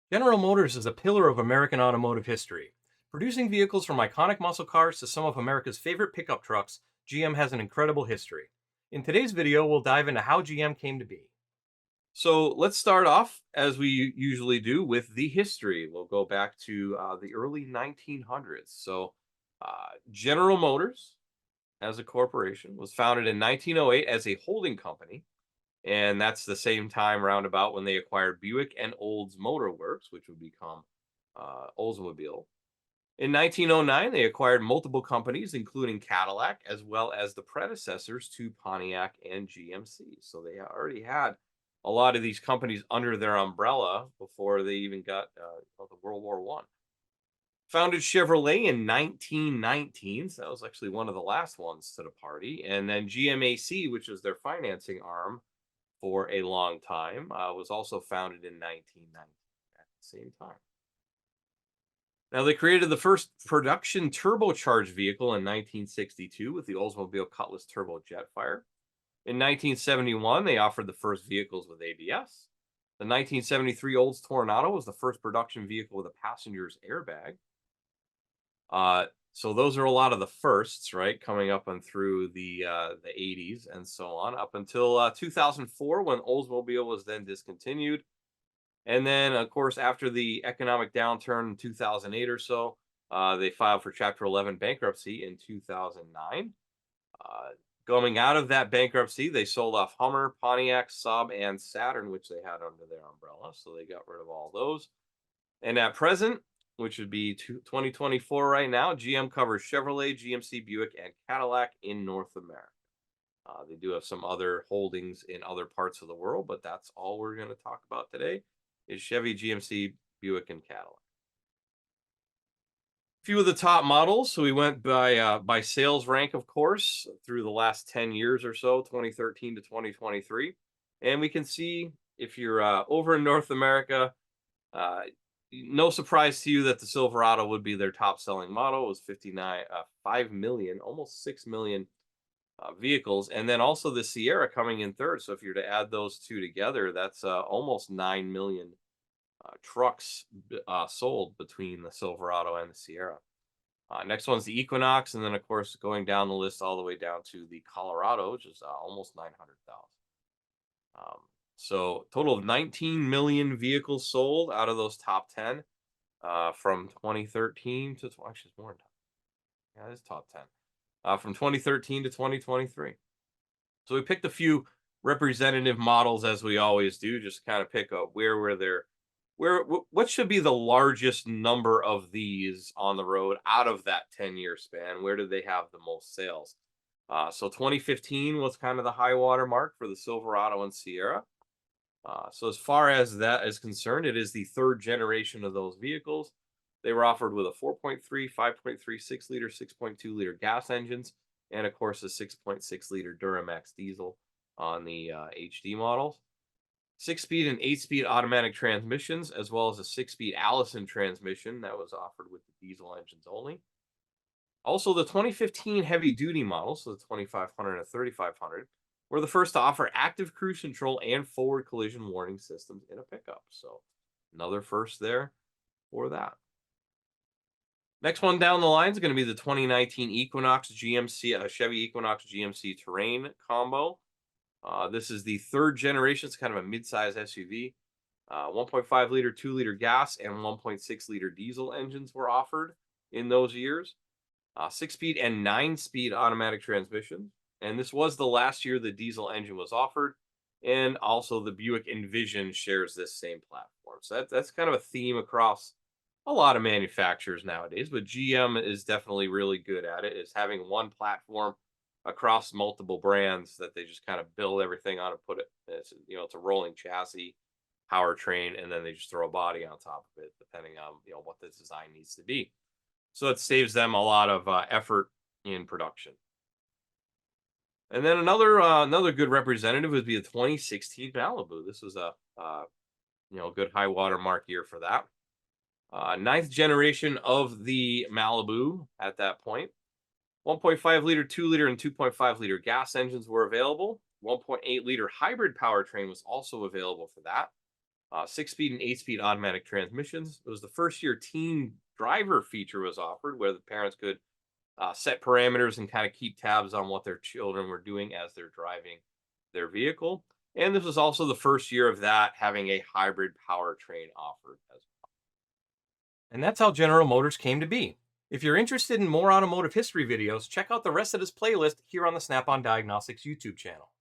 General Motors is a pillar of American automotive history. Producing vehicles from iconic muscle cars to some of America's favorite pickup trucks, GM has an incredible history. In today's video, we'll dive into how GM came to be. So let's start off, as we usually do, with the history. We'll go back to the early 1900s. General Motors, as a corporation, was founded in 1908 as a holding company. And that's the same time roundabout when they acquired Buick and Olds Motor Works, which would become Oldsmobile. In 1909, they acquired multiple companies, including Cadillac, as well as the predecessors to Pontiac and GMC. So they already had a lot of these companies under their umbrella before they even got the World War One. Founded Chevrolet in 1919, so that was actually one of the last ones to the party. And then GMAC, which is their financing arm, for a long time, was also founded in 1990 at the same time. Now, they created the first production turbocharged vehicle in 1962 with the Oldsmobile Cutlass Turbo Jetfire. In 1971, they offered the first vehicles with ABS. The 1973 Olds Toronado was the first production vehicle with a passenger's airbag. So those are a lot of the firsts, right? Coming up and through the 80s and so on, up until 2004 when Oldsmobile was then discontinued. And then, of course, after the economic downturn in 2008 or so, they filed for Chapter 11 bankruptcy in 2009. Uh, Coming out of that bankruptcy, they sold off Hummer, Pontiac, Saab, and Saturn, which they had under their umbrella. So they got rid of all those. And at present, which would be 2024 right now, GM covers Chevrolet, GMC, Buick, and Cadillac in North America. They do have some other holdings in other parts of the world, but that's all we're going to talk about today is Chevy, GMC, Buick, and Cadillac. Few of the top models. So we went by sales rank, of course, through the last 10 years or so, 2013 to 2023, and we can see if you're over in North America. Uh, no surprise to you that the Silverado would be their top selling model. It was 5 million, almost 6 million vehicles. And then also the Sierra coming in third. So if you're to add those two together, that's almost 9 million trucks sold between the Silverado and the Sierra. Next one's the Equinox. And then, of course, going down the list all the way down to the Colorado, which is almost 900,000. So total of 19 million vehicles sold out of those top 10 from 2013 to actually it's more than yeah, it's top 10 from 2013 to 2023. So we picked a few representative models as we always do, just kind of pick up where were there, what should be the largest number of these on the road out of that 10-year span. Where did they have the most sales? So 2015 was kind of the high water mark for the Silverado and Sierra. So as far as that is concerned, it is the third generation of those vehicles. They were offered with a 4.3, 5.3, 6-liter, 6.2-liter gas engines, and of course a 6.6-liter Duramax diesel on the HD models. 6-speed and 8-speed automatic transmissions, as well as a 6-speed Allison transmission that was offered with the diesel engines only. Also, the 2015 heavy duty models, so the 2500 and 3500, were the first to offer active cruise control and forward collision warning systems in a pickup. So, another first there for that. Next one down the line is going to be the 2019 Equinox GMC, Chevy Equinox GMC Terrain combo. This is the third generation. It's kind of a mid-size SUV. 1.5 liter, 2-liter gas, and 1.6 liter diesel engines were offered in those years. 6-speed and 9-speed automatic transmissions. And this was the last year the diesel engine was offered. And also the Buick Envision shares this same platform. So that's kind of a theme across a lot of manufacturers nowadays. But GM is definitely really good at it, is having one platform across multiple brands that they just kind of build everything on and put it, it's a rolling chassis, powertrain, and then they just throw a body on top of it, depending on, what the design needs to be. So it saves them a lot of effort in production. And then another good representative would be the 2016 Malibu. This was a good high water mark year for that. Ninth generation of the Malibu at that point. 1.5 liter, 2-liter, and 2.5 liter gas engines were available. 1.8 liter hybrid powertrain was also available for that. 6-speed and 8-speed automatic transmissions. It was the first year teen driver feature was offered, where the parents could set parameters and kind of keep tabs on what their children were doing as they're driving their vehicle. And this was also the first year of that having a hybrid powertrain offered as well. And that's how General Motors came to be. If you're interested in more automotive history videos, check out the rest of this playlist here on the Snap-on Diagnostics YouTube channel.